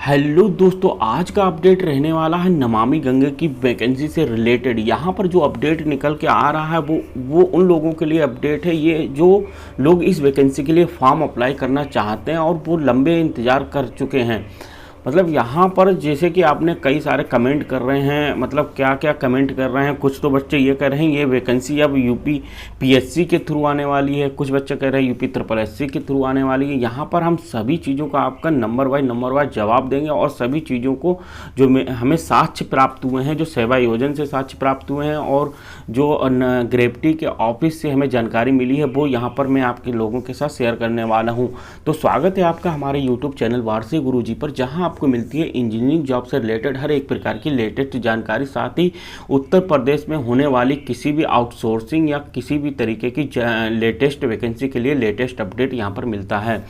Hello दोस्तों, आज का अपडेट रहने वाला है नमामि गंगे की वैकेंसी से रिलेटेड। यहाँ पर जो अपडेट निकल के आ रहा है वो उन लोगों के लिए अपडेट है, ये जो लोग इस वैकेंसी के लिए फॉर्म अप्लाई करना चाहते हैं और वो लंबे इंतज़ार कर चुके हैं। मतलब यहाँ पर जैसे कि आपने कई सारे कमेंट कर रहे हैं, मतलब क्या क्या कमेंट कर रहे हैं। कुछ तो बच्चे ये कह रहे हैं ये वैकेंसी अब यूपी पीएससी के थ्रू आने वाली है, कुछ बच्चे कह रहे हैं यूपी ट्रिपल एससी के थ्रू आने वाली है। यहाँ पर हम सभी चीज़ों का आपका नंबर वाइज जवाब देंगे और सभी चीज़ों को जो हमें साक्ष्य प्राप्त हुए हैं, जो सेवा योजना से साक्ष्य प्राप्त हुए हैं और जो ग्रेविटी के ऑफिस से हमें जानकारी मिली है, वो यहाँ पर मैं आपके लोगों के साथ शेयर करने वाला हूँ। तो स्वागत है आपका हमारे यूट्यूब चैनल वारसी गुरुजी पर, जहाँ आपको मिलती है इंजीनियरिंग जॉब से रिलेटेड हर एक प्रकार की लेटेस्ट जानकारी। साथ ही उत्तर प्रदेश में होने वाली किसी भी आउटसोर्सिंग या किसी भी तरीके की लेटेस्ट वैकेंसी के लिए लेटेस्ट अपडेट यहाँ पर मिलता है।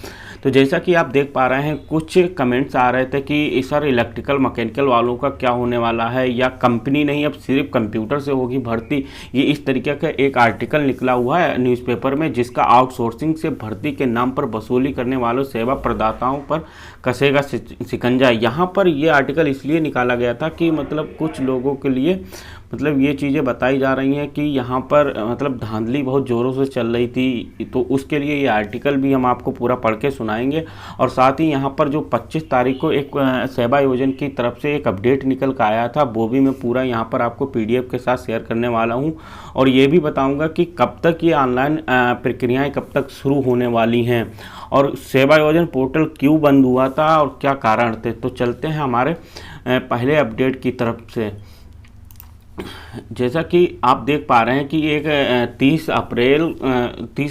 तो जैसा कि आप देख पा रहे हैं, कुछ कमेंट्स आ रहे थे कि सर इलेक्ट्रिकल मैकेनिकल वालों का क्या होने वाला है, या कंपनी नहीं अब सिर्फ कंप्यूटर से होगी भर्ती। ये इस तरीके का एक आर्टिकल निकला हुआ है न्यूज़पेपर में, जिसका आउटसोर्सिंग से भर्ती के नाम पर वसूली करने वालों सेवा प्रदाताओं पर कसेगा शिकंजा। यहाँ पर ये आर्टिकल इसलिए निकाला गया था कि मतलब कुछ लोगों के लिए मतलब ये चीज़ें बताई जा रही हैं कि यहाँ पर मतलब धांधली बहुत ज़ोरों से चल रही थी, तो उसके लिए ये आर्टिकल भी हम आपको पूरा पढ़ के सुनाएंगे। और साथ ही यहाँ पर जो 25 तारीख को एक सेवा योजना की तरफ से एक अपडेट निकल कर आया था, वो भी मैं पूरा यहाँ पर आपको पीडीएफ के साथ शेयर करने वाला हूँ। और ये भी बताऊँगा कि कब तक ये ऑनलाइन प्रक्रियाएँ कब तक शुरू होने वाली हैं और सेवा योजना पोर्टल क्यों बंद हुआ था और क्या कारण थे। तो चलते हैं हमारे पहले अपडेट की तरफ से। जैसा कि आप देख पा रहे हैं कि एक 30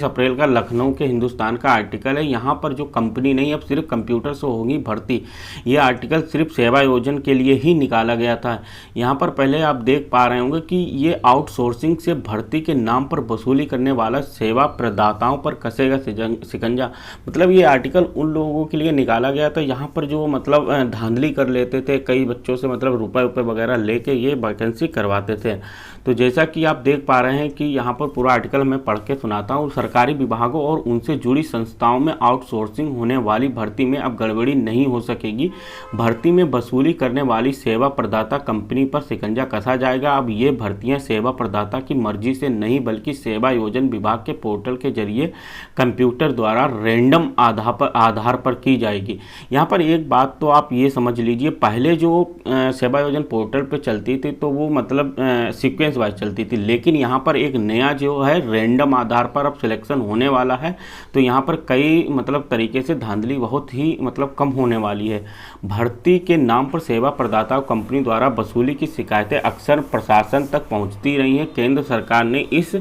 अप्रैल का लखनऊ के हिंदुस्तान का आर्टिकल है। यहाँ पर जो कंपनी नहीं अब सिर्फ कंप्यूटर से होगी भर्ती, ये आर्टिकल सिर्फ सेवा योजना के लिए ही निकाला गया था। यहाँ पर पहले आप देख पा रहे होंगे कि ये आउटसोर्सिंग से भर्ती के नाम पर वसूली करने वाला सेवा प्रदाताओं पर कसेगा शिकंजा। मतलब ये आर्टिकल उन लोगों के लिए निकाला गया था यहाँ पर जो मतलब धांधली कर लेते थे, कई बच्चों से मतलब रुपए वगैरह लेके ये वैकेंसी करवाते थे। तो जैसा कि आप देख पा रहे हैं कि यहाँ पर पूरा आर्टिकल मैं पढ़ के सुनाता हूँ। सरकारी विभागों और उनसे जुड़ी संस्थाओं में आउटसोर्सिंग होने वाली भर्ती में अब गड़बड़ी नहीं हो सकेगी। भर्ती में वसूली करने वाली सेवा प्रदाता कंपनी पर शिकंजा कसा जाएगा। अब ये भर्तियाँ सेवा प्रदाता की मर्जी से नहीं बल्कि सेवा योजना विभाग के पोर्टल के जरिए कंप्यूटर द्वारा रैंडम आधार पर की जाएगी। यहाँ पर एक बात तो आप ये समझ लीजिए, पहले जो सेवा योजना पोर्टल पर चलती थी तो वो मतलब सीक्वेंस वाइज चलती थी, लेकिन यहाँ पर एक नया जो है रैंडम आधार पर अब सिलेक्शन होने वाला है। तो यहाँ पर कई मतलब तरीके से धांधली बहुत ही मतलब कम होने वाली है। भर्ती के नाम पर सेवा प्रदाता कंपनी द्वारा वसूली की शिकायतें अक्सर प्रशासन तक पहुँचती रही हैं। केंद्र सरकार ने इस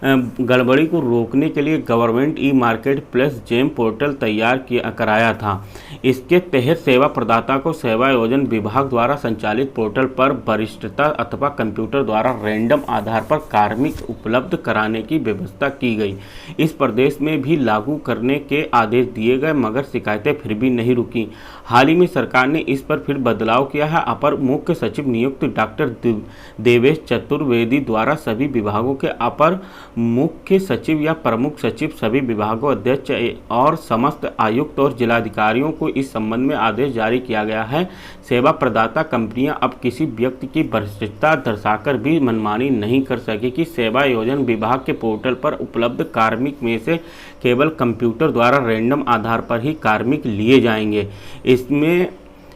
गड़बड़ी को रोकने के लिए government e market plus GeM portal कराया था। इसके तहत सेवा प्रदाता को सेवा योजना विभाग द्वारा संचालित पोर्टल पर वरिष्ठता अथवा कंप्यूटर द्वारा रैंडम आधार पर कार्मिक उपलब्ध कराने की व्यवस्था की गई। इस प्रदेश में भी लागू करने के आदेश दिए गए, मगर शिकायतें फिर भी नहीं रुकी। हाल ही में सरकार ने इस पर फिर बदलाव किया है। अपर मुख्य सचिव नियुक्त डॉक्टर देवेश चतुर्वेदी द्वारा सभी विभागों के अपर मुख्य सचिव या प्रमुख सचिव, सभी विभागों अध्यक्ष और समस्त आयुक्त और जिलाधिकारियों को इस संबंध में आदेश जारी किया गया है। सेवा प्रदाता कंपनियां अब किसी व्यक्ति की वरिष्ठता दर्शाकर भी मनमानी नहीं कर सकेगी। सेवा योजना विभाग के पोर्टल पर उपलब्ध कार्मिक में से केवल कंप्यूटर द्वारा रैंडम आधार पर ही कार्मिक लिए जाएंगे।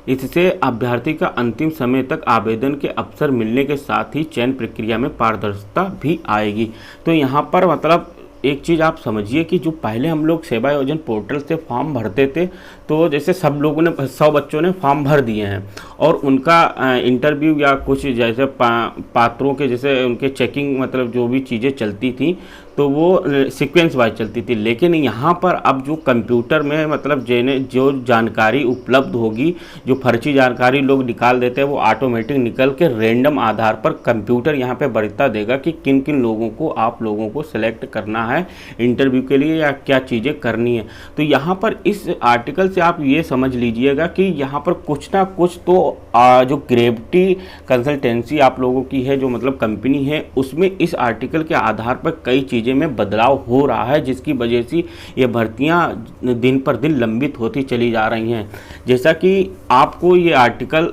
इससे अभ्यर्थी का अंतिम समय तक आवेदन के अवसर मिलने के साथ ही चयन प्रक्रिया में पारदर्शिता भी आएगी। तो यहाँ पर मतलब एक चीज़ आप समझिए कि जो पहले हम लोग सेवा योजना पोर्टल से फॉर्म भरते थे, तो जैसे सब लोगों ने 100 बच्चों ने फॉर्म भर दिए हैं और उनका इंटरव्यू या कुछ जैसे पात्रों के जैसे उनके चेकिंग मतलब जो भी चीज़ें चलती थी तो वो सीक्वेंस वाइज चलती थी। लेकिन यहाँ पर अब जो कंप्यूटर में मतलब जो जानकारी उपलब्ध होगी, जो फर्जी जानकारी लोग निकाल देते हैं, वो ऑटोमेटिक निकल के रैंडम आधार पर कंप्यूटर यहाँ पे वरीयता देगा कि किन किन लोगों को आप लोगों को सिलेक्ट करना है इंटरव्यू के लिए या क्या चीज़ें करनी है। तो यहाँ पर इस आर्टिकल से आप ये समझ लीजिएगा कि यहाँ पर कुछ ना कुछ तो जो ग्रेविटी कंसल्टेंसी आप लोगों की है, जो मतलब कंपनी है, उसमें इस आर्टिकल के आधार पर कई चीज़ें चीज़ें में बदलाव हो रहा है, जिसकी वजह से ये भर्तियां दिन पर दिन लंबित होती चली जा रही हैं। जैसा कि आपको ये आर्टिकल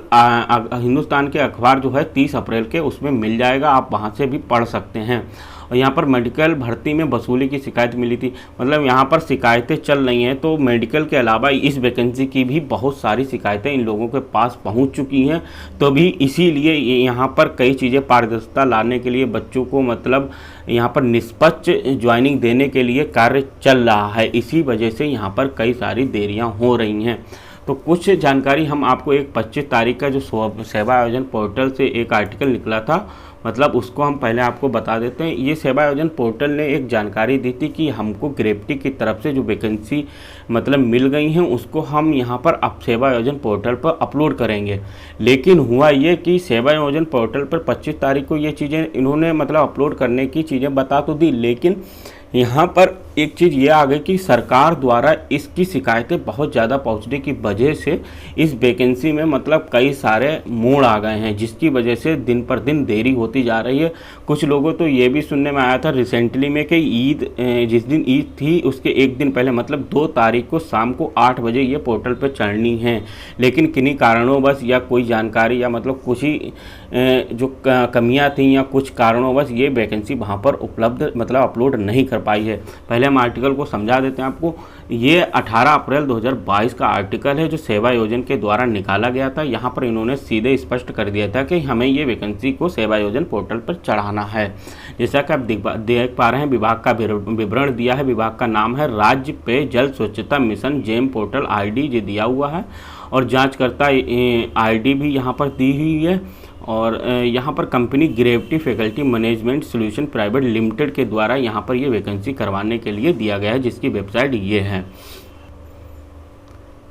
हिंदुस्तान के अखबार जो है 30 अप्रैल के उसमें मिल जाएगा, आप वहाँ से भी पढ़ सकते हैं। और यहाँ पर मेडिकल भर्ती में वसूली की शिकायत मिली थी, मतलब यहाँ पर शिकायतें चल रही हैं, तो मेडिकल के अलावा इस वैकेंसी की भी बहुत सारी शिकायतें इन लोगों के पास पहुँच चुकी हैं। तो भी इसीलिए यहाँ पर कई चीज़ें पारदर्शिता लाने के लिए बच्चों को मतलब यहाँ पर निष्पक्ष ज्वाइनिंग देने के लिए कार्य चल रहा है। इसी वजह से यहाँ पर कई सारी देरियाँ हो रही हैं। तो कुछ जानकारी हम आपको एक 25 तारीख का जो सेवा आयोजन पोर्टल से एक आर्टिकल निकला था, मतलब उसको हम पहले आपको बता देते हैं। ये सेवा आयोजन पोर्टल ने एक जानकारी दी थी कि हमको ग्रेप्टी की तरफ से जो वैकेंसी मतलब मिल गई हैं उसको हम यहाँ पर अब सेवा आयोजन पोर्टल पर अपलोड करेंगे। लेकिन हुआ ये कि सेवा आयोजन पोर्टल पर 25 तारीख को ये चीज़ें इन्होंने मतलब अपलोड करने की चीज़ें बता तो दी, लेकिन यहाँ पर एक चीज़ ये आ गई कि सरकार द्वारा इसकी शिकायतें बहुत ज़्यादा पहुँचने की वजह से इस वैकेंसी में मतलब कई सारे मोड़ आ गए हैं, जिसकी वजह से दिन पर दिन देरी होती जा रही है। कुछ लोगों तो ये भी सुनने में आया था रिसेंटली में कि ईद जिस दिन ईद थी उसके एक दिन पहले मतलब 2 तारीख को शाम को 8 बजे ये पोर्टल पर चढ़नी है, लेकिन किन्हीं कारणोंवश या कोई जानकारी या मतलब कुछ ही जो कमियाँ थी या कुछ कारणोंवश ये वैकेंसी वहाँ पर उपलब्ध मतलब अपलोड नहीं कर पाई है। पहले हम आर्टिकल को समझा देते हैं आपको। ये 18 अप्रैल 2022 का आर्टिकल है जो सेवा योजन के द्वारा निकाला गया था। यहाँ पर इन्होंने सीधे स्पष्ट कर दिया था कि हमें ये वैकेंसी को सेवा योजन पोर्टल पर चढ़ाना है। जैसा कि आप देख पा रहे हैं, विभाग का विवरण दिया है। विभाग का नाम है राज्य पेय जल स्वच्छता मिशन जेम पोर्टल ID ये दिया हुआ है, और जांचकर्ता ID भी यहाँ पर दी हुई है। और यहाँ पर company gravity faculty management solution private limited के द्वारा यहाँ पर ये वैकेंसी करवाने के लिए दिया गया है, जिसकी वेबसाइट ये है।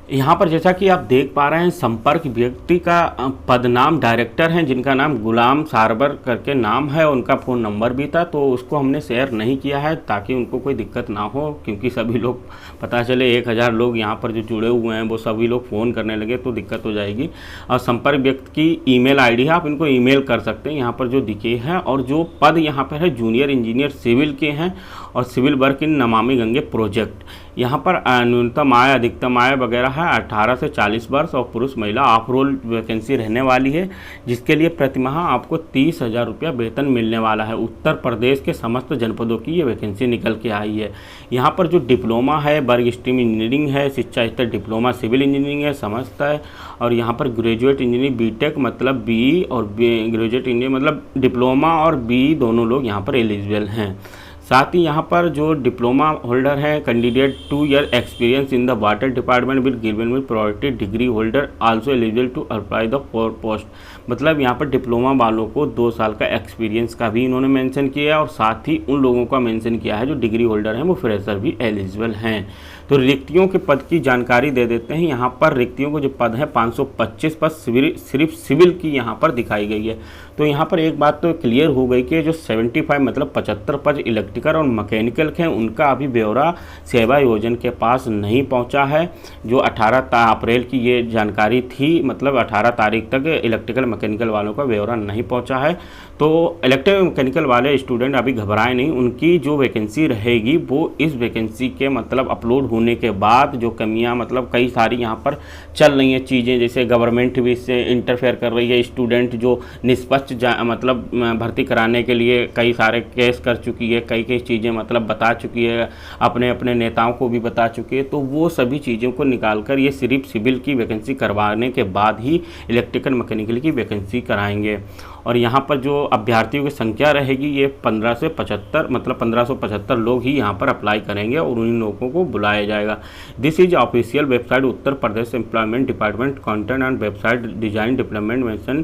यहाँ पर जैसा कि आप देख पा रहे हैं, संपर्क व्यक्ति का पदनाम डायरेक्टर हैं जिनका नाम गुलाम सारवर करके नाम है, उनका फ़ोन नंबर भी था, तो उसको हमने शेयर नहीं किया है ताकि उनको कोई दिक्कत ना हो, क्योंकि सभी लोग पता चले 1000 लोग यहाँ पर जो जुड़े हुए हैं वो सभी लोग फ़ोन करने लगे तो दिक्कत हो जाएगी। और संपर्क व्यक्ति की ईमेल ID है, आप इनको ईमेल कर सकते हैं यहाँ पर जो दिखे हैं। और जो पद यहाँ पर है जूनियर इंजीनियर सिविल के हैं और civil work in Namami Gange project. यहाँ पर न्यूनतम आय अधिकतम आय वगैरह है 18 से 40 वर्ष और पुरुष महिला ऑफ रोल वैकेंसी रहने वाली है, जिसके लिए प्रतिमाह आपको 30,000 रुपया वेतन मिलने वाला है। उत्तर प्रदेश के समस्त जनपदों की ये वैकेंसी निकल के आई है। यहाँ पर जो डिप्लोमा है वर्ग स्ट्रीम इंजीनियरिंग है, शिक्षा स्तर डिप्लोमा सिविल इंजीनियरिंग है समस्त है। और यहाँ पर ग्रेजुएट इंजीनियरिंग BTech मतलब BE और ग्रेजुएट इंजीनियर मतलब डिप्लोमा और BE दोनों लोग यहाँ पर एलिजिबल हैं। साथ ही यहाँ पर जो डिप्लोमा होल्डर है candidate 2 year experience in the water department will given with priority degree holder also eligible to apply the post. मतलब यहाँ पर डिप्लोमा वालों को 2 साल का एक्सपीरियंस का भी इन्होंने मेंशन किया है, और साथ ही उन लोगों का मेंशन किया है जो डिग्री होल्डर हैं वो फ्रेशर भी एलिजिबल हैं। तो रिक्तियों के पद की जानकारी दे देते हैं। यहाँ पर रिक्तियों को जो पद है 525 पद सिर्फ सिविल की यहाँ पर दिखाई गई है। तो यहाँ पर एक बात तो क्लियर हो गई कि जो 75 मतलब 75 पद इलेक्ट्रिकल और मैकेनिकल के हैं उनका अभी ब्यौरा सेवा योजन के पास नहीं पहुँचा है। जो 18 अप्रैल की ये जानकारी थी, मतलब 18 तारीख तक इलेक्ट्रिकल मैकेनिकल वालों का ब्यौरा नहीं पहुँचा है। तो इलेक्ट्रिकल मैकेनिकल वाले स्टूडेंट अभी घबराएं नहीं, उनकी जो वैकेंसी रहेगी वो इस वैकेंसी के मतलब अपलोड होने के बाद जो कमियां मतलब कई सारी यहाँ पर चल रही हैं चीज़ें, जैसे गवर्नमेंट भी इससे इंटरफेयर कर रही है। स्टूडेंट जो निष्पक्ष मतलब भर्ती कराने के लिए कई सारे केस कर चुकी है, कई चीज़ें मतलब बता चुकी है, अपने अपने नेताओं को भी बता चुकी है। तो वो सभी चीज़ों को निकाल कर ये सिर्फ सिविल की वैकेंसी करवाने के बाद ही इलेक्ट्रिकल मैकेनिकल की वैकेंसी कराएंगे। और यहाँ पर जो अभ्यर्थियों की संख्या रहेगी ये 15 से 75 मतलब 1575 लोग ही यहाँ पर अप्लाई करेंगे और उन्हीं लोगों को बुलाया जाएगा। This is official website Uttar Pradesh employment department content and website design development mission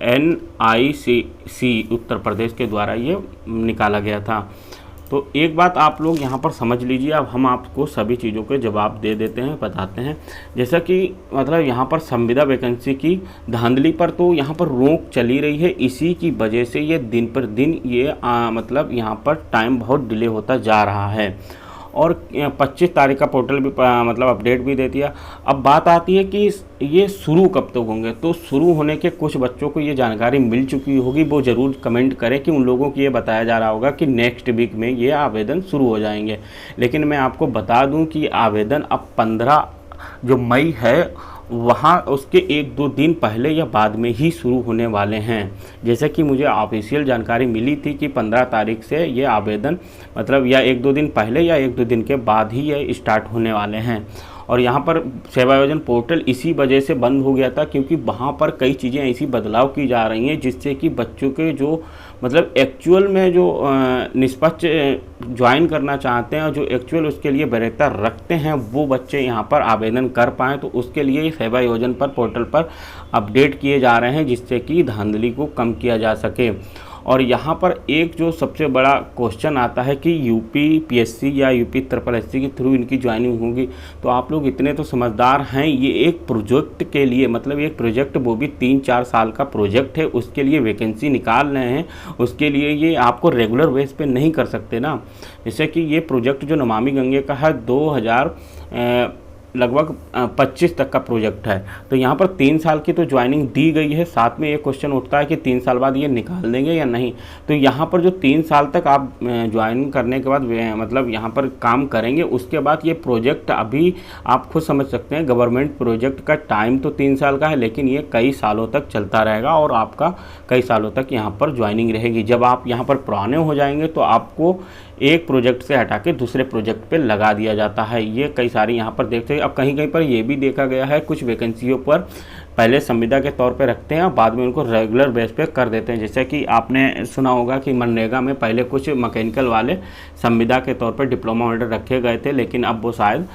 NICC Uttar Pradesh के द्वारा ये निकाला गया था। तो एक बात आप लोग यहाँ पर समझ लीजिए, अब हम आपको सभी चीज़ों के जवाब दे देते हैं, बताते हैं। जैसा कि मतलब यहाँ पर संविदा वैकेंसी की धांधली पर तो यहाँ पर रोक चली रही है, इसी की वजह से ये दिन पर दिन ये मतलब यहाँ पर टाइम बहुत डिले होता जा रहा है। और 25 तारीख का पोर्टल भी मतलब अपडेट भी दे दिया। अब बात आती है कि ये शुरू कब तक होंगे। तो शुरू होने के कुछ बच्चों को ये जानकारी मिल चुकी होगी, वो ज़रूर कमेंट करें कि उन लोगों को ये बताया जा रहा होगा कि नेक्स्ट वीक में ये आवेदन शुरू हो जाएंगे। लेकिन मैं आपको बता दूं कि आवेदन अब 15 जो मई है वहाँ उसके 1-2 दिन पहले या बाद में ही शुरू होने वाले हैं। जैसे कि मुझे ऑफिशियल जानकारी मिली थी कि 15 तारीख से ये आवेदन मतलब या 1-2 दिन पहले या 1-2 दिन के बाद ही ये स्टार्ट होने वाले हैं। और यहाँ पर सेवायोजन पोर्टल इसी वजह से बंद हो गया था क्योंकि वहाँ पर कई चीज़ें ऐसी बदलाव की जा रही हैं जिससे कि बच्चों के जो मतलब एक्चुअल में जो निष्पक्ष ज्वाइन करना चाहते हैं और जो एक्चुअल उसके लिए वरीयता रखते हैं वो बच्चे यहाँ पर आवेदन कर पाएँ। तो उसके लिए सेवायोजन पर पोर्टल पर अपडेट किए जा रहे हैं जिससे कि धांधली को कम किया जा सके। और यहाँ पर एक जो सबसे बड़ा क्वेश्चन आता है कि यूपी पीएससी या यूपी SSSC के थ्रू इनकी ज्वाइनिंग होगी। तो आप लोग इतने तो समझदार हैं, ये एक प्रोजेक्ट के लिए मतलब एक प्रोजेक्ट वो भी 3-4 साल का प्रोजेक्ट है, उसके लिए वैकेंसी निकाल रहे हैं। उसके लिए ये आपको रेगुलर बेस पे नहीं कर सकते ना। जैसे कि ये प्रोजेक्ट जो नमामि गंगे का है 2000 लगभग 25 तक का प्रोजेक्ट है। तो यहाँ पर 3 साल की तो ज्वाइनिंग दी गई है। साथ में ये क्वेश्चन उठता है कि 3 साल बाद ये निकाल देंगे या नहीं। तो यहाँ पर जो 3 साल तक आप ज्वाइन करने के बाद मतलब यहाँ पर काम करेंगे, उसके बाद ये प्रोजेक्ट अभी आप खुद समझ सकते हैं गवर्नमेंट प्रोजेक्ट का टाइम तो 3 साल का है, लेकिन ये कई सालों तक चलता रहेगा और आपका कई सालों तक यहाँ पर ज्वाइनिंग रहेगी। जब आप यहाँ पर पुराने हो जाएंगे तो आपको एक प्रोजेक्ट से हटा के दूसरे प्रोजेक्ट पे लगा दिया जाता है। ये कई सारी यहाँ पर देखते हैं। अब कहीं कहीं पर ये भी देखा गया है कुछ वैकेंसियों पर पहले संविदा के तौर पे रखते हैं और बाद में उनको रेगुलर बेस पे कर देते हैं। जैसे कि आपने सुना होगा कि मनरेगा में पहले कुछ मैकेनिकल वाले संविदा के तौर पर डिप्लोमा होल्डर रखे गए थे, लेकिन अब वो शायद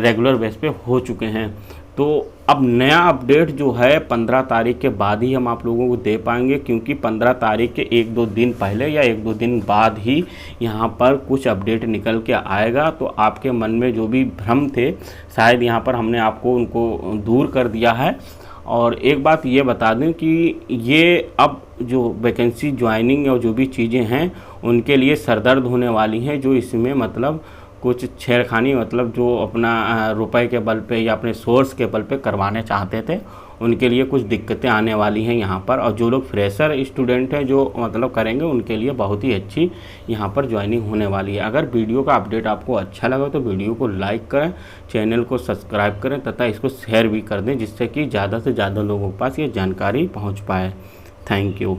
रेगुलर बेस पे हो चुके हैं। तो अब नया अपडेट जो है 15 तारीख के बाद ही हम आप लोगों को दे पाएंगे, क्योंकि 15 तारीख के 1-2 दिन पहले या 1-2 दिन बाद ही यहाँ पर कुछ अपडेट निकल के आएगा। तो आपके मन में जो भी भ्रम थे शायद यहाँ पर हमने आपको उनको दूर कर दिया है। और एक बात ये बता दें कि ये अब जो वैकेंसी ज्वाइनिंग और जो भी चीज़ें हैं उनके लिए सरदर्द होने वाली हैं। जो इसमें मतलब कुछ छेड़खानी मतलब जो अपना रुपए के बल पे या अपने सोर्स के बल पे करवाने चाहते थे उनके लिए कुछ दिक्कतें आने वाली हैं यहाँ पर। और जो लोग फ्रेशर स्टूडेंट हैं जो मतलब करेंगे उनके लिए बहुत ही अच्छी यहाँ पर ज्वाइनिंग होने वाली है। अगर वीडियो का अपडेट आपको अच्छा लगा तो वीडियो को लाइक करें, चैनल को सब्सक्राइब करें तथा इसको शेयर भी कर दें जिससे कि ज़्यादा से ज़्यादा लोगों के पास ये जानकारी पहुँच पाए। Thank you.